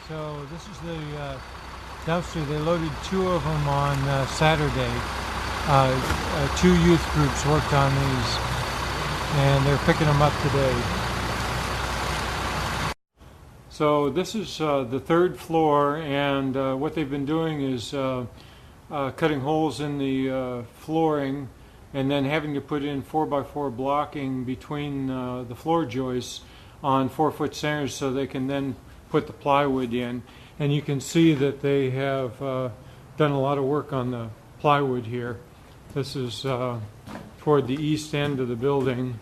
So this is the dumpster. They loaded two of them on Saturday. Two youth groups worked on these, and they're picking them up today. So this is the third floor, and what they've been doing is cutting holes in the flooring and then having to put in 4x4 blocking between the floor joists on 4-foot centers so they can then put the plywood in. And you can see that they have done a lot of work on the plywood here. This is toward the east end of the building,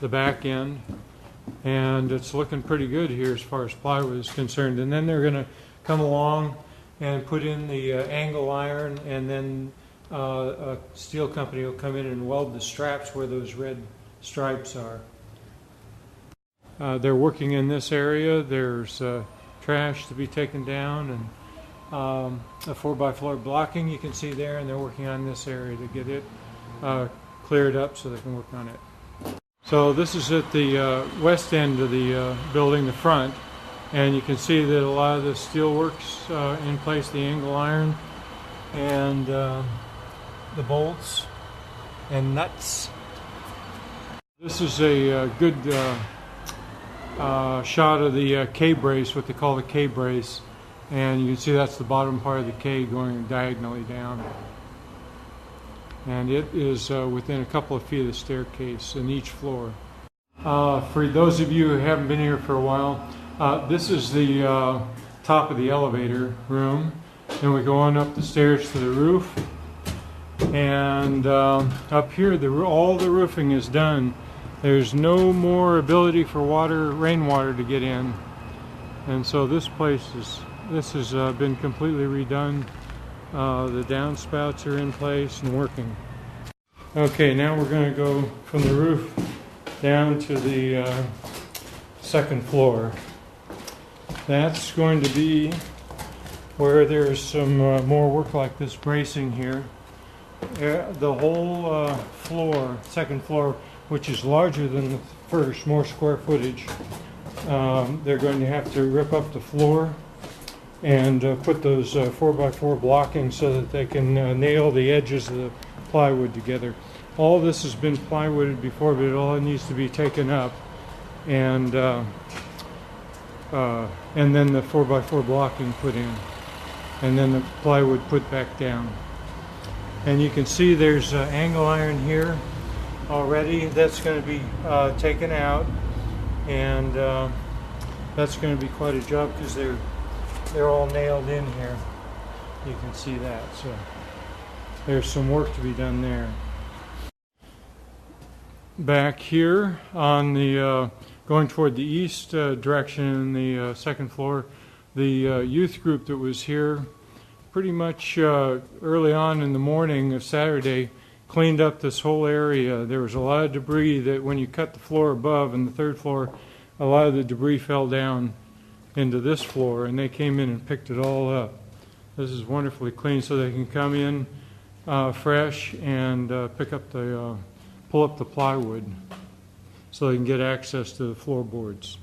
the back end, and it's looking pretty good here as far as plywood is concerned. And then they're going to come along and put in the angle iron, and then a steel company will come in and weld the straps where those red stripes are. They're working in this area. There's trash to be taken down, and a 4x4 blocking you can see there, and they're working on this area to get it cleared up so they can work on it. So this is at the west end of the building, the front, and you can see that a lot of the steel work's in place, the angle iron and the bolts and nuts. This is a good shot of the K-brace, what they call the K-brace, and you can see that's the bottom part of the K going diagonally down. And it is within a couple of feet of the staircase in each floor. For those of you who haven't been here for a while, this is the top of the elevator room. Then we go on up the stairs to the roof. And up here, all the roofing is done. There's no more ability for rainwater to get in. And so this has been completely redone. The downspouts are in place and working. Okay, now we're going to go from the roof down to the second floor. That's going to be where there's some more work like this bracing here. The whole floor, second floor, which is larger than the first, more square footage, they're going to have to rip up the floor and put those 4x4 blocking so that they can nail the edges of the plywood together. All this has been plywooded before, but it all needs to be taken up, and then the 4x4 blocking put in, and then the plywood put back down. And you can see there's angle iron here already. That's going to be taken out, and that's going to be quite a job because they're all nailed in here. You can see that. So there's some work to be done there. Back here on the going toward the east direction in the second floor, the youth group that was here pretty much early on in the morning of Saturday cleaned up this whole area. There was a lot of debris that when you cut the floor above in the third floor, a lot of the debris fell down into this floor, and they came in and picked it all up. This is wonderfully clean, so they can come in fresh and pull up the plywood so they can get access to the floorboards.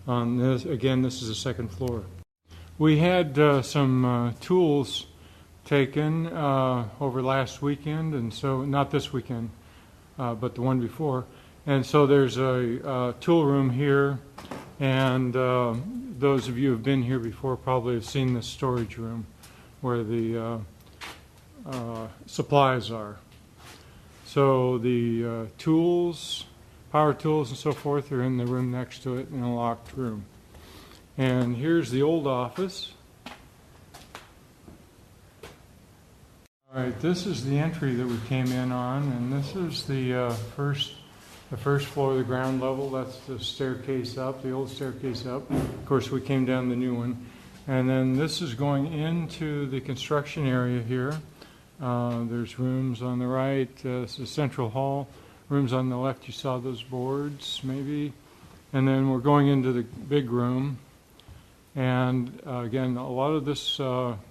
Again, this is the second floor. We had some tools taken over last weekend, and so, not this weekend, but the one before. And so there's a tool room here, and those of you who have been here before probably have seen the storage room where the supplies are. So the tools, power tools and so forth are in the room next to it in a locked room. And here's the old office. All right, this is the entry that we came in on, and this is the first floor, the ground level. That's the staircase up, the old staircase up. Of course, we came down the new one. And then this is going into the construction area here. There's rooms on the right. This is Central Hall. Rooms on the left, you saw those boards, maybe. And then we're going into the big room. And again, a lot of this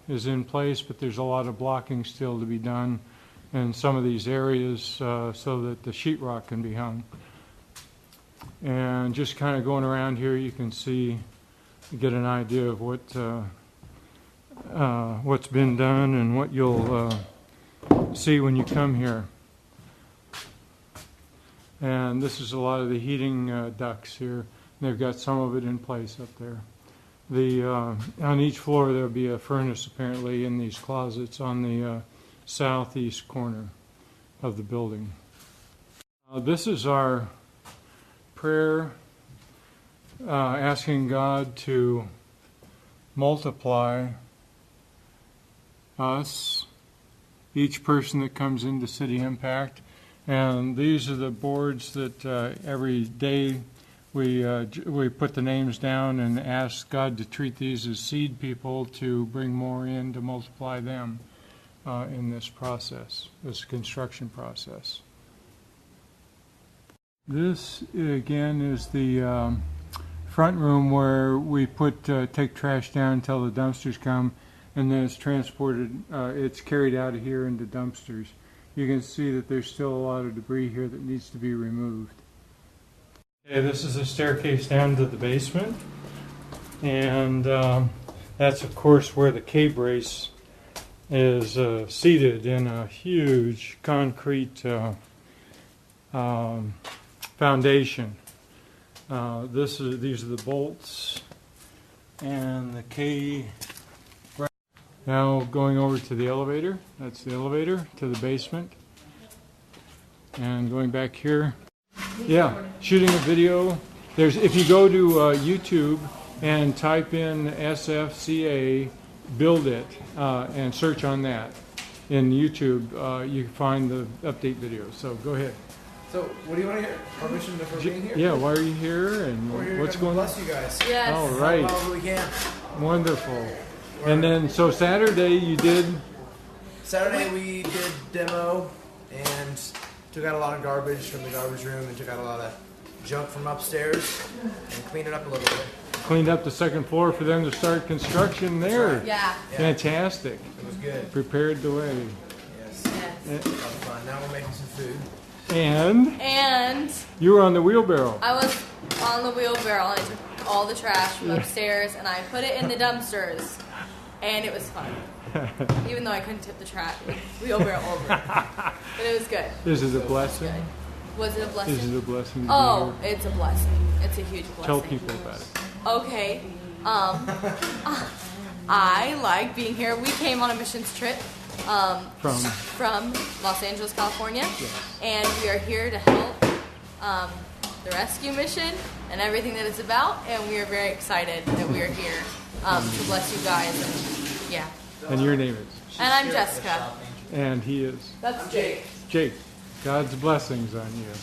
is in place, but there's a lot of blocking still to be done in some of these areas so that the sheetrock can be hung. And just kind of going around here, you can see get an idea of what's been done and what you'll see when you come here. And this is a lot of the heating ducts here. They've got some of it in place up there. On each floor there'll be a furnace apparently in these closets on the southeast corner of the building. This is our prayer asking God to multiply us, each person that comes into City Impact. And these are the boards that every day we put the names down and ask God to treat these as seed people to bring more in to multiply them in this process, this construction process. This again is the front room where we take trash down until the dumpsters come, and then it's transported, it's carried out of here into dumpsters. You can see that there's still a lot of debris here that needs to be removed. Okay, this is a staircase down to the basement, and that's of course where the K-brace is seated in a huge concrete foundation. These are the bolts and the K. Now going over to the elevator. That's the elevator to the basement. And going back here. Yeah, shooting a video. If you go to YouTube and type in SFCA, build it, and search on that in YouTube, you can find the update video. So go ahead. So, what do you want to hear? Permission for being here? Yeah, why are you here and what's going on? Bless you guys. Yes. All right. However we can. Wonderful. And then, so Saturday you did? Saturday we did demo and took out a lot of garbage from the garbage room and took out a lot of junk from upstairs and cleaned it up a little bit. Cleaned up the second floor for them to start construction there. Right. Yeah. Fantastic. It was good. Prepared the way. Yes. Yes. That was fun. Now we're making some food. And You were on the wheelbarrow. I was on the wheelbarrow and I took all the trash from upstairs and I put it in the dumpsters. And it was fun. Even though I couldn't tip the wheelbarrow over. But it was good. Is it a blessing? Was it a blessing? Is it a blessing to Oh, be here? it's a blessing. It's a huge blessing. Tell people about it. Okay. I like being here. We came on a missions trip from Los Angeles, California. Yes. And we are here to help the rescue mission and everything that it's about. And we are very excited that we are here to bless you guys. And, yeah. And your name is? And I'm Jessica. And he is? That's Jake. Jake. God's blessings on you.